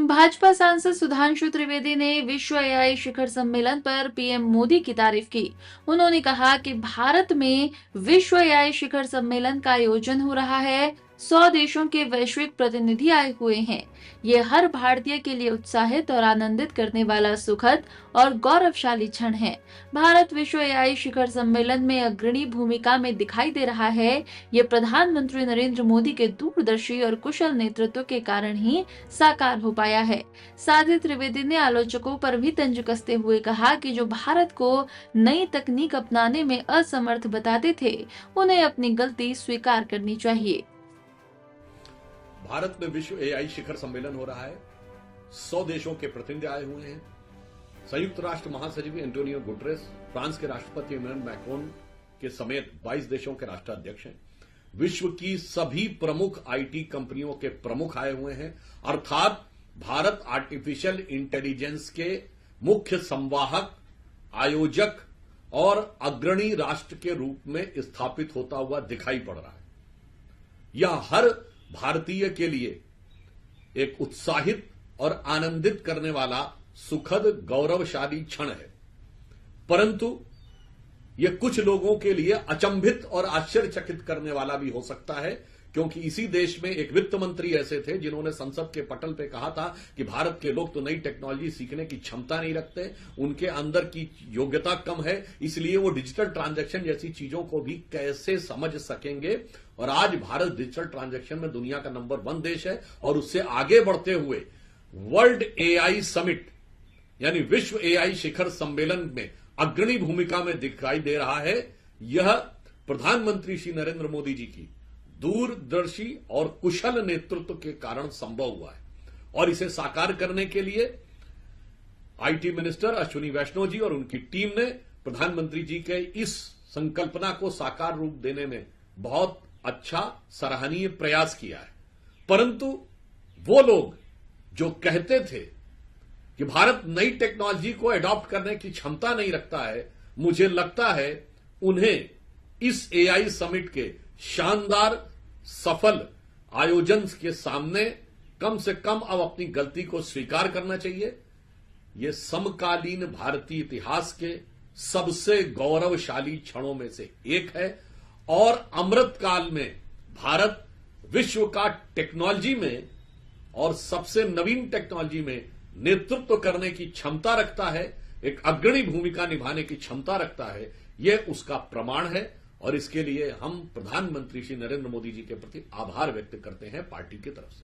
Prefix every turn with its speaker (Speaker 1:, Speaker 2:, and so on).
Speaker 1: भाजपा सांसद सुधांशु त्रिवेदी ने विश्व एआई शिखर सम्मेलन पर पीएम मोदी की तारीफ की। उन्होंने कहा कि भारत में विश्व एआई शिखर सम्मेलन का आयोजन हो रहा है। 100 देशों के वैश्विक प्रतिनिधि आए हुए हैं। ये हर भारतीय के लिए उत्साहित और आनंदित करने वाला सुखद और गौरवशाली क्षण है। भारत विश्व एआई शिखर सम्मेलन में अग्रणी भूमिका में दिखाई दे रहा है। ये प्रधानमंत्री नरेंद्र मोदी के दूरदर्शी और कुशल नेतृत्व के कारण ही साकार हो पाया है। साथ ही त्रिवेदी ने आलोचकों पर भी तंज कसते हुए कहा कि जो भारत को नई तकनीक अपनाने में असमर्थ बताते थे, उन्हें अपनी गलती स्वीकार करनी चाहिए।
Speaker 2: भारत में विश्व एआई शिखर सम्मेलन हो रहा है। 100 देशों के प्रतिनिधि आए हुए हैं। संयुक्त राष्ट्र महासचिव एंटोनियो गुटरेस, फ्रांस के राष्ट्रपति इमैनुअल मैक्रोन के समेत 22 देशों के राष्ट्राध्यक्ष हैं। विश्व की सभी प्रमुख आईटी कंपनियों के प्रमुख आए हुए हैं। अर्थात भारत आर्टिफिशियल इंटेलिजेंस के मुख्य संवाहक, आयोजक और अग्रणी राष्ट्र के रूप में स्थापित होता हुआ दिखाई पड़ रहा है। यह हर भारतीय के लिए एक उत्साहित और आनंदित करने वाला सुखद गौरवशाली क्षण है, परंतु यह कुछ लोगों के लिए अचंभित और आश्चर्यचकित करने वाला भी हो सकता है, क्योंकि इसी देश में एक वित्त मंत्री ऐसे थे जिन्होंने संसद के पटल पे कहा था कि भारत के लोग तो नई टेक्नोलॉजी सीखने की क्षमता नहीं रखते, उनके अंदर की योग्यता कम है, इसलिए वो डिजिटल ट्रांजैक्शन जैसी चीजों को भी कैसे समझ सकेंगे। और आज भारत डिजिटल ट्रांजैक्शन में दुनिया का नंबर 1 देश है और उससे आगे बढ़ते हुए वर्ल्ड एआई समिट यानी विश्व एआई शिखर सम्मेलन में अग्रणी भूमिका में दिखाई दे रहा है। यह प्रधानमंत्री श्री नरेंद्र मोदी जी की दूरदर्शी और कुशल नेतृत्व के कारण संभव हुआ है और इसे साकार करने के लिए आईटी मिनिस्टर अश्विनी वैष्णव जी और उनकी टीम ने प्रधानमंत्री जी के इस संकल्पना को साकार रूप देने में बहुत अच्छा सराहनीय प्रयास किया है। परंतु वो लोग जो कहते थे कि भारत नई टेक्नोलॉजी को एडॉप्ट करने की क्षमता नहीं रखता है, मुझे लगता है उन्हें इस एआई समिट के शानदार सफल आयोजन के सामने कम से कम अब अपनी गलती को स्वीकार करना चाहिए। यह समकालीन भारतीय इतिहास के सबसे गौरवशाली क्षणों में से एक है और अमृतकाल में भारत विश्व का टेक्नोलॉजी में और सबसे नवीन टेक्नोलॉजी में नेतृत्व करने की क्षमता रखता है, एक अग्रणी भूमिका निभाने की क्षमता रखता है। यह उसका प्रमाण है और इसके लिए हम प्रधानमंत्री श्री नरेंद्र मोदी जी के प्रति आभार व्यक्त करते हैं पार्टी की तरफ से।